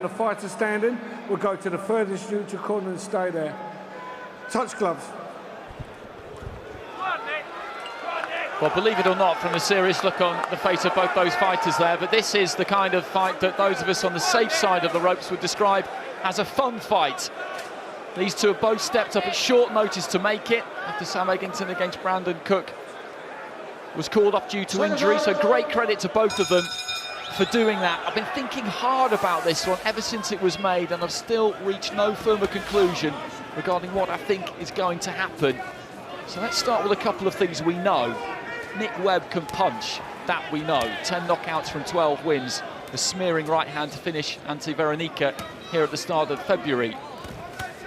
The fighter standing will go to the furthest neutral corner and stay there. Touch gloves. Well, believe it or not, from a serious look on the face of both those fighters there, but this is the kind of fight that those of us on the safe side of the ropes would describe as a fun fight. These two have both stepped up at short notice to make it after Sam Egginton against Brandon Cook was called off due to injury, so great credit to both of them for doing that. I've been thinking hard about this one ever since it was made, and I've still reached no firmer conclusion regarding what I think is going to happen. So let's start with a couple of things we know. Nick Webb can punch, that we know. 10 knockouts from 12 wins. The smearing right hand to finish Ante Veronica here at the start of February.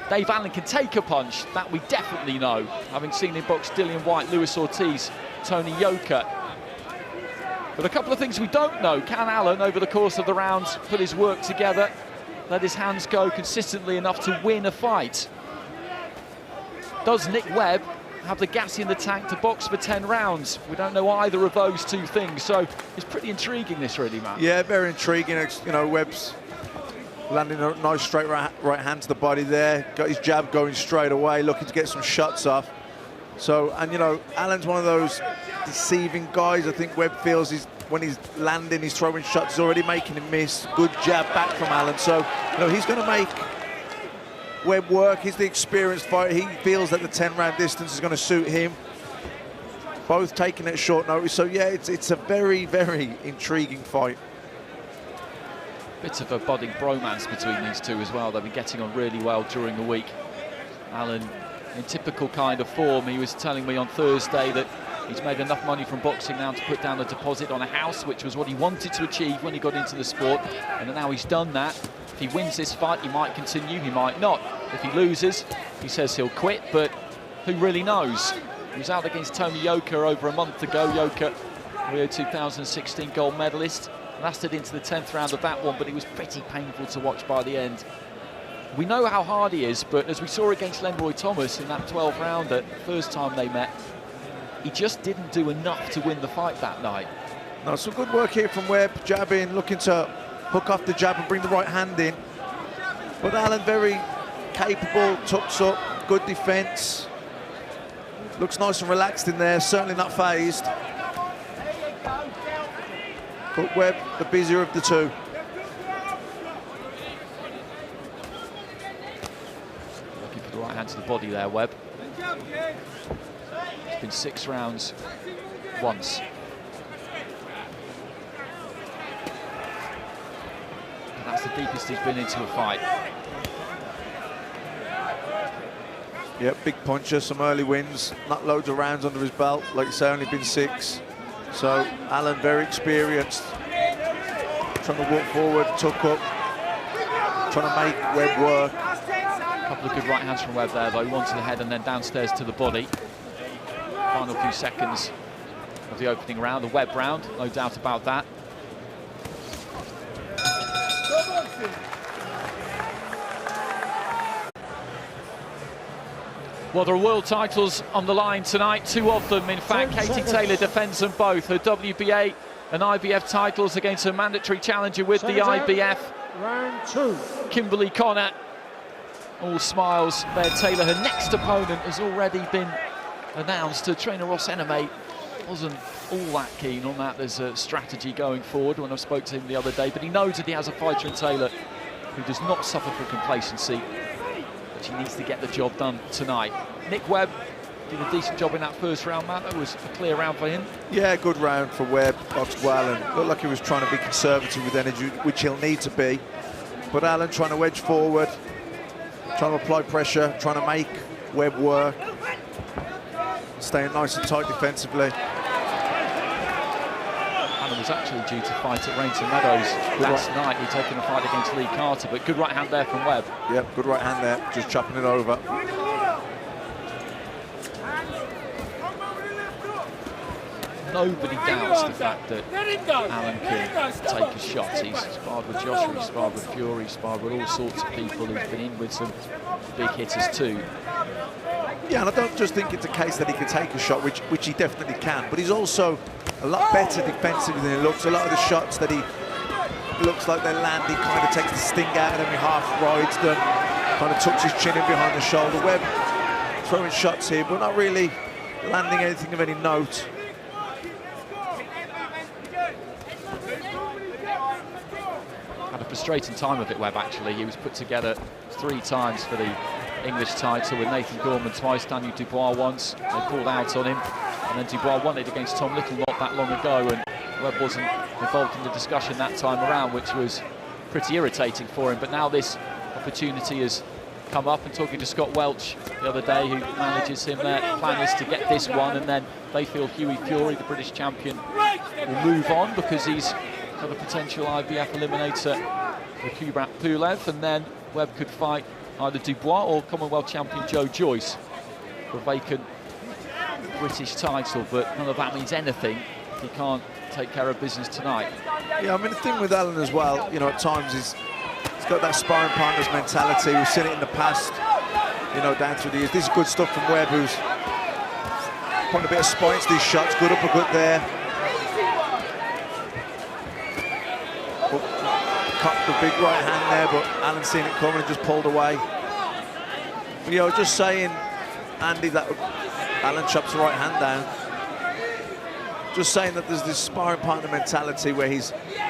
Dave Allen can take a punch, that we definitely know, having seen him box Dillian Whyte, Luis Ortiz, Tony Yoka. But a couple of things we don't know. Can Allen, over the course of the rounds, put his work together, let his hands go consistently enough to win a fight? Does Nick Webb have the gas in the tank to box for 10 rounds? We don't know either of those two things, so it's pretty intriguing, this really, Matt. Yeah, very intriguing. You know, Webb's landing a nice straight right hand to the body there, got his jab going straight away, looking to get some shots off. So, and you know, Allen's one of those deceiving guys. I think Webb feels when he's landing, he's throwing shots, he's already making him miss. Good jab back from Allen. So, you know, he's going to make Webb work. He's the experienced fighter. He feels that the 10-round distance is going to suit him. Both taking it at short notice. So, yeah, it's a very, very intriguing fight. Bit of a budding bromance between these two as well. They've been getting on really well during the week. Allen in typical kind of form. He was telling me on Thursday that he's made enough money from boxing now to put down a deposit on a house, which was what he wanted to achieve when he got into the sport, and now he's done that. If he wins this fight, he might continue, he might not. If he loses, he says he'll quit, but who really knows? He was out against Tony Yoka over a month ago. Yoka, Rio 2016 gold medalist, lasted into the 10th round of that one, but it was pretty painful to watch by the end. We know how hard he is, but as we saw against Lenroy Thomas in that 12-rounder, the first time they met, he just didn't do enough to win the fight that night. No, some good work here from Webb, jabbing, looking to hook off the jab and bring the right hand in. But Allen very capable, tucks up, good defence. Looks nice and relaxed in there, certainly not phased. But Webb, the busier of the two. Looking for the right hand to the body there, Webb. It's been 6 rounds once. And that's the deepest he's been into a fight. Yeah, big puncher, some early wins, not loads of rounds under his belt. Like you say, only been 6. So Allen very experienced, trying to walk forward, tuck up, trying to make Webb work. A couple of good right hands from Webb there, though. One to the head and then downstairs to the body. Final few seconds of the opening round, the Webb round, no doubt about that. Well, there are world titles on the line tonight, 2 of them. In fact, Katie Taylor defends them both. Her WBA and IBF titles against her mandatory challenger with the IBF. Round 2. Kimberly Connor. All smiles there. Taylor, her next opponent, has already been announced. Her trainer Ross Ename wasn't all that keen on that. There's a strategy going forward when I spoke to him the other day, but he knows that he has a fighter in Taylor who does not suffer from complacency. She needs to get the job done tonight. Nick Webb did a decent job in that first round, Matt. That was a clear round for him. Yeah, good round for Webb, boxed well, and looked like he was trying to be conservative with energy, which he'll need to be. But Allen trying to wedge forward, trying to apply pressure, trying to make Webb work, staying nice and tight defensively. Allen was actually due to fight at Rainton Meadows last night. He'd taken a fight against Lee Carter, but good right hand there from Webb. Yep, good right hand there, just chopping it over. Nobody doubts the fact that Allen can take a shot. He's sparred with Joshua, he's sparred with Fury, he's sparred with all sorts of people. He's been in with some big hitters too. Yeah, and I don't just think it's a case that he can take a shot, which he definitely can, but he's also a lot better defensively than he looks. A lot of the shots that looks like they land, he kind of takes the sting out of them, he half rides them, kind of tucks his chin in behind the shoulder. Webb throwing shots here, but not really landing anything of any note. Had a frustrating time of it, Webb, actually. He was put together 3 times for the English title with Nathan Gorman twice, Daniel Dubois once. They pulled out on him, and then Dubois won it against Tom Little not that long ago, and Webb wasn't involved in the discussion that time around, which was pretty irritating for him. But now this opportunity has come up, and talking to Scott Welch the other day, who manages him, their plan is to get this one, and then they feel Hughie Fury, the British champion, will move on because he's got a potential IBF eliminator with Kubrat Pulev, and then Webb could fight either Dubois or Commonwealth champion Joe Joyce for a vacant British title. But none of that means anything if he can't take care of business tonight. Yeah, I mean, the thing with Alan as well, you know, at times he's got that sparring partner's mentality. We've seen it in the past, you know, down through the years. This is good stuff from Webb, who's putting a bit of spine to these shots. Good uppercut there. Cocked the big right hand there, but Alan's seen it coming and just pulled away. But, you know, just saying, Andy, that Alan chops the right hand down. Just saying that there's this sparring partner mentality where he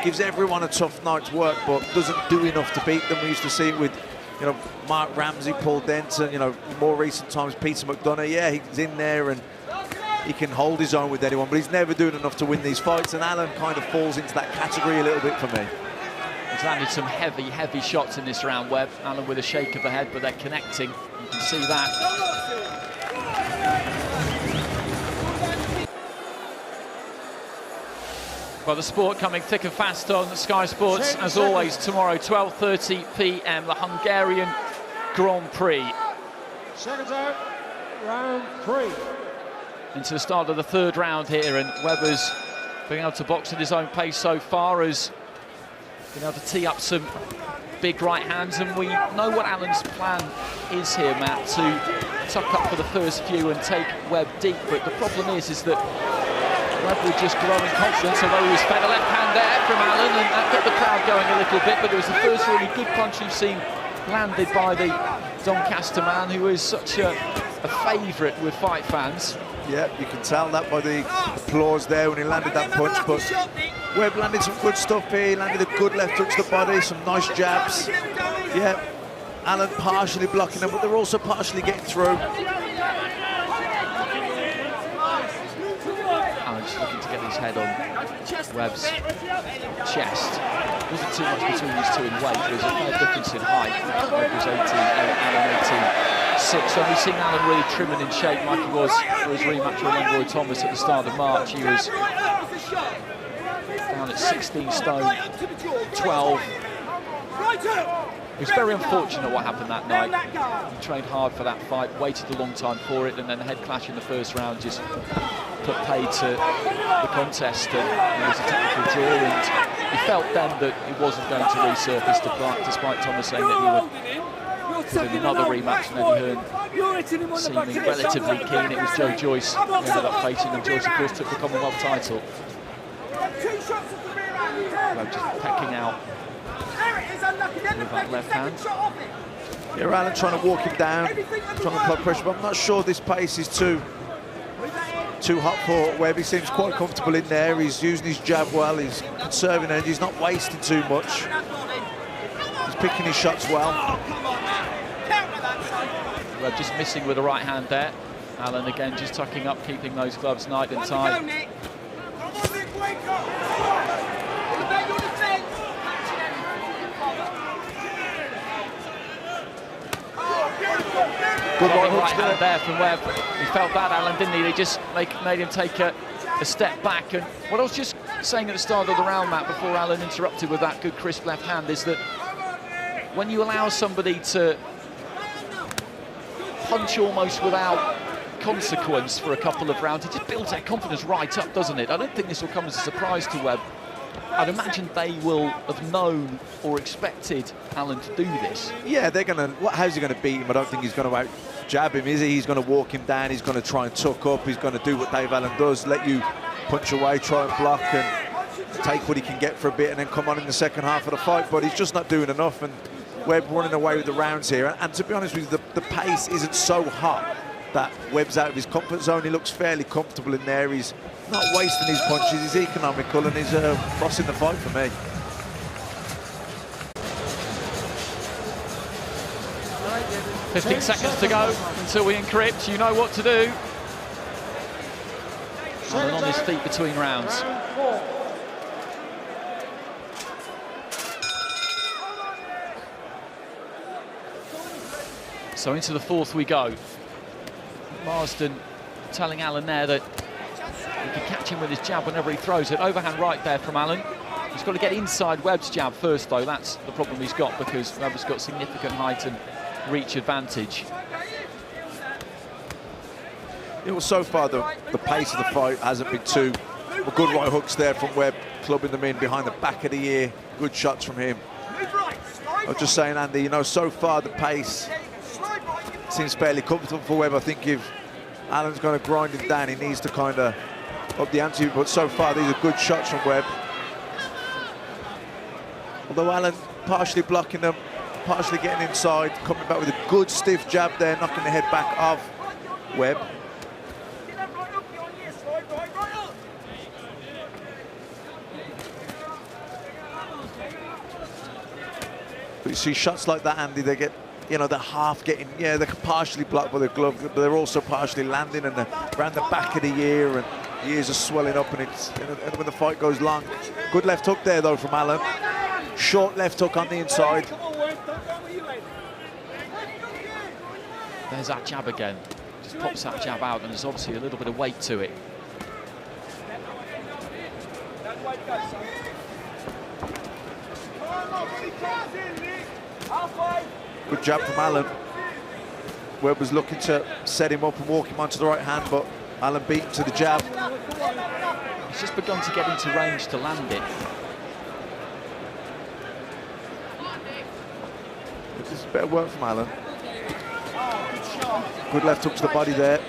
gives everyone a tough night's work, but doesn't do enough to beat them. We used to see it with, you know, Mark Ramsey, Paul Denton, you know, more recent times, Peter McDonough. Yeah, he's in there and he can hold his own with anyone, but he's never doing enough to win these fights, and Alan kind of falls into that category a little bit for me. He's landed some heavy shots in this round, Webb. Alan with a shake of the head, but they're connecting. You can see that. Well, the sport coming thick and fast on Sky Sports, as always, tomorrow, 12:30 p.m, the Hungarian Grand Prix. Seconds out, round 3. Into the start of the 3rd round here, and Webber's being able to box at his own pace so far, as been able to tee up some big right hands, and we know what Alan's plan is here, Matt, to tuck up for the first few and take Webb deep. But the problem is that Webb will just grow in confidence, although he was fed a left hand there from Alan, and that got the crowd going a little bit. But it was the first really good punch we've seen landed by the Doncaster man, who is such a favourite with fight fans. Yeah, you can tell that by the applause there when he landed that punch. But Webb landed some good stuff here. He landed a good left hook to the body, some nice jabs. Yeah, Alan partially blocking them, but they're also partially getting through. Alan just looking to get his head on Webb's chest. Wasn't too much between these two in weight. There's a fair difference in height. Webb was 18, Alan 18.6. So we've seen Alan really trimming in shape like he was for his rematch with Leroy Thomas at the start of March. He was down at 16 stone, 12. It was very unfortunate what happened that night. He trained hard for that fight, waited a long time for it, and then the head clash in the first round just put paid to the contest, and it was a technical draw, and he felt then that he wasn't going to resurface despite Thomas saying that he would in another rematch, and Eddie Hearn seeming relatively keen. It was Joe Joyce who ended up facing, and Joyce of course took the Commonwealth title. Webb just pecking out with that left hand. Yeah, Alan trying to walk him down, trying to apply pressure, but I'm not sure this pace is too hot for Webb. He seems quite comfortable in there. He's using his jab well, he's conserving energy, he's not wasting too much. He's picking his shots well. Webb just missing with the right hand there. Alan again just tucking up, keeping those gloves nice and tight. Good right hand there from Webb. He felt that, Alan, didn't he? They just made him take a step back. And what I was just saying at the start of the round, Matt, before Alan interrupted with that good crisp left hand, is that when you allow somebody to punch almost without consequence for a couple of rounds, it just builds that confidence right up, doesn't it? I don't think this will come as a surprise to Webb. I'd imagine they will have known or expected Alan to do this. Yeah, they're going to... How's he going to beat him? I don't think he's going to out-jab him, is he? He's going to walk him down. He's going to try and tuck up. He's going to do what Dave Allen does, let you punch away, try and block. And take what he can get for a bit and then come on in the second half of the fight, but he's just not doing enough, and Webb running away with the rounds here. And to be honest with you, the pace isn't so hot that Webb's out of his comfort zone. He looks fairly comfortable in there. He's not wasting his punches, he's economical, and he's bossing the fight for me. – 15 seconds to go until we encrypt. You know what to do. And on his feet between rounds. So into the fourth we go. Marsden telling Allen there that he can catch him with his jab whenever he throws it. Overhand right there from Allen. He's got to get inside Webb's jab first, though. That's the problem he's got, because Webb's got significant height and reach advantage. Well, so far the pace of the fight hasn't been too good. Right hooks there from Webb, clubbing them in behind the back of the ear. Good shots from him. I was just saying, Andy, you know, so far the pace seems fairly comfortable for Webb. I think if Allen's going to grind him down, he needs to kind of up the ante. But so far these are good shots from Webb. Although Allen partially blocking them, partially getting inside, coming back with a good stiff jab there, knocking the head back of Webb. But you see shots like that, Andy, they get, you know, they're half getting, yeah, they're partially blocked by the glove, but they're also partially landing and around the back of the ear, and the ears are swelling up, and it's, you know, and when the fight goes long. Good left hook there, though, from Allen. Short left hook on the inside. There's that jab again. Just pops that jab out, and there's obviously a little bit of weight to it. Good jab from Allen. Webb was looking to set him up and walk him onto the right hand, but Allen beat him to the jab. He's just begun to get into range to land it. This is better work from Allen. Good left hook to the body there.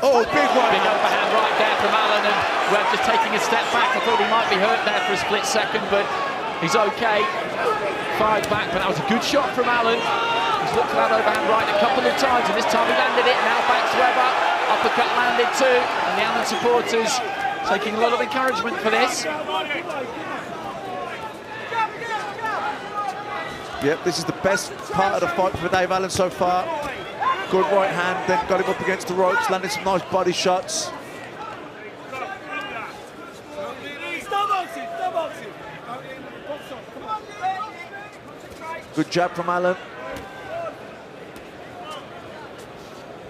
Oh, big one! Big overhand right there from Allen, and Webb just taking a step back. I thought he might be hurt there for a split second, but he's okay. Fired back, but that was a good shot from Allen. He's looked at that overhand right a couple of times, and this time he landed it. Now back to Webber. Uppercut landed too, and the Allen supporters taking a lot of encouragement for this. Yep, this is the best part of the fight for Dave Allen so far. Good right hand, then got him up against the ropes, landed some nice body shots. Good jab from Allen.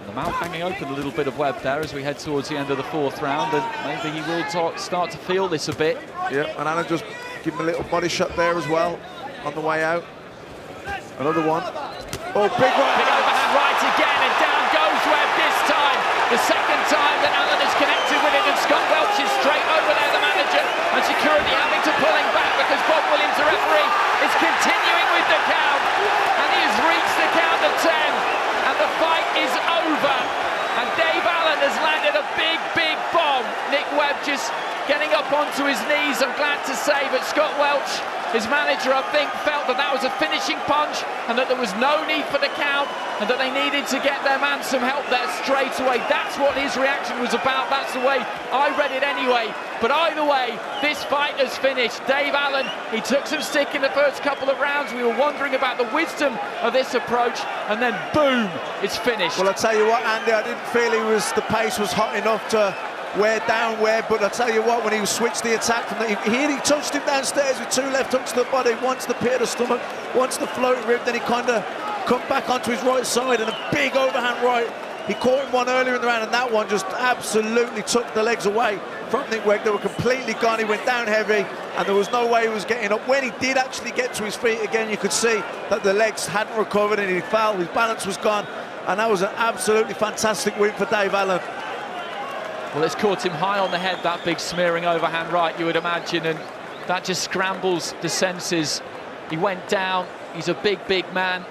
The mouth hanging open a little bit of Webb there as we head towards the end of the fourth round, and maybe he will start to feel this a bit. Yeah, and Allen just give him a little body shot there as well on the way out. Another one. Oh, big right. Big overhand right again, and down goes Webb this time. The second time that Allen has connected with it, and Scott Welch is straight over there, the manager, and security having to pull him back because Bob Williams, the referee, is continuing with the count, and he has reached the count of 10, and the fight is over. And Dave Allen has landed a big, big bomb. Nick Webb just getting up onto his knees, I'm glad to say, but Scott Welch, his manager, I think, felt that that was a finishing punch and that there was no need for the count and that they needed to get their man some help there straight away. That's what his reaction was about. That's the way I read it anyway. But either way, this fight has finished. Dave Allen, he took some stick in the first couple of rounds. We were wondering about the wisdom of this approach, and then boom, it's finished. Well, I'll tell you what, Andy, I didn't feel the pace was hot enough to wear down Webb, but I'll tell you what, when he switched the attack from he touched him downstairs with two left hooks to the body, once the pit of the stomach, once the floating rib, then he kind of come back onto his right side and a big overhand right. He caught him one earlier in the round, and that one just absolutely took the legs away from Nick Webb. They were completely gone. He went down heavy, and there was no way he was getting up. When he did actually get to his feet again, you could see that the legs hadn't recovered, and he fell, his balance was gone, and that was an absolutely fantastic win for Dave Allen. Well, it's caught him high on the head, that big smearing overhand right, you would imagine, and that just scrambles the senses. He went down, he's a big, big man.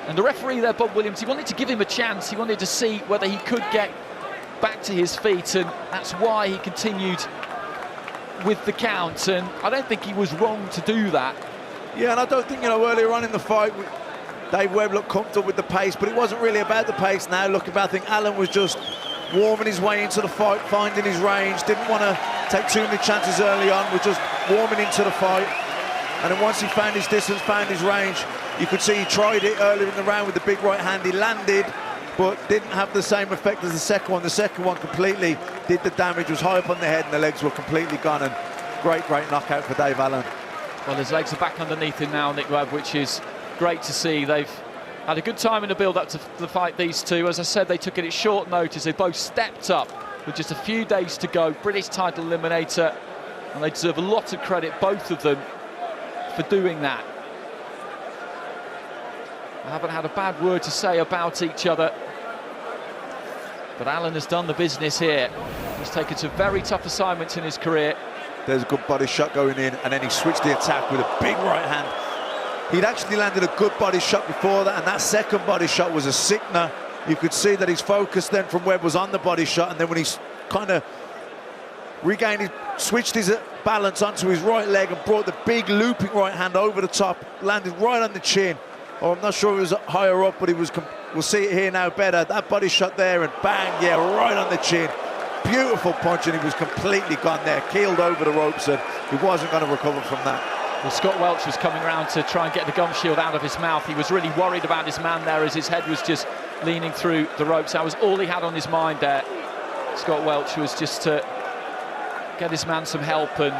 And the referee there, Bob Williams, he wanted to give him a chance. He wanted to see whether he could get back to his feet, and that's why he continued with the count, and I don't think he was wrong to do that. Yeah, and I don't think, earlier on in the fight, Dave Webb looked comfortable with the pace, but it wasn't really about the pace now. Looking back, I think Allen was just warming his way into the fight, finding his range, didn't want to take too many chances early on, was just warming into the fight. And then once he found his distance, found his range, you could see he tried it earlier in the round with the big right hand. He landed, but didn't have the same effect as the second one. The second one completely did the damage, was high up on the head, and the legs were completely gone. And great knockout for Dave Allen. Well, his legs are back underneath him now, Nick Webb, which is great to see. They've had a good time in the build-up to the fight, these two. As I said, they took it at short notice. They both stepped up with just a few days to go. British title eliminator, and they deserve a lot of credit, both of them, for doing that. I haven't had a bad word to say about each other, but Allen has done the business here. He's taken some very tough assignments in his career. There's a good body shot going in, and then he switched the attack with a big right hand. He'd actually landed a good body shot before that, and that second body shot was a sickener. You could see that his focus then from Webb was on the body shot, and then when he kind of switched his balance onto his right leg and brought the big looping right hand over the top, landed right on the chin. Oh, I'm not sure if it was higher up, but we'll see it here now better. That body shot there, and bang, yeah, right on the chin. Beautiful punch, and he was completely gone there, keeled over the ropes, and he wasn't going to recover from that. Well, Scott Welch was coming around to try and get the gum shield out of his mouth. He was really worried about his man there as his head was just leaning through the ropes. That was all he had on his mind there. Scott Welch was just to get his man some help. And,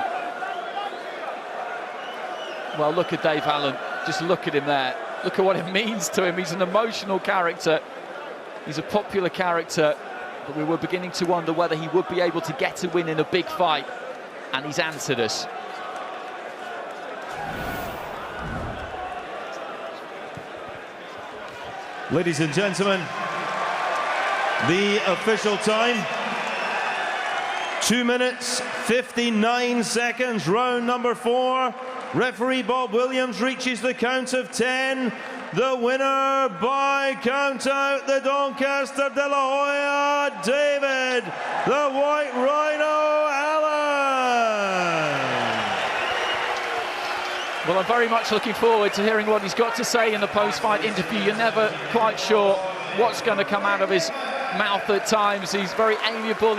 well, look at Dave Allen. Just look at him there. Look at what it means to him. He's an emotional character. He's a popular character. But we were beginning to wonder whether he would be able to get a win in a big fight. And he's answered us. Ladies and gentlemen, the official time, 2 minutes, 59 seconds, round number 4. Referee Bob Williams reaches the count of 10. The winner by count out, the Doncaster de la Hoya, David, the White Rhino Allen. Well, I'm very much looking forward to hearing what he's got to say in the post-fight interview. You're never quite sure what's going to come out of his mouth at times. He's very amiable.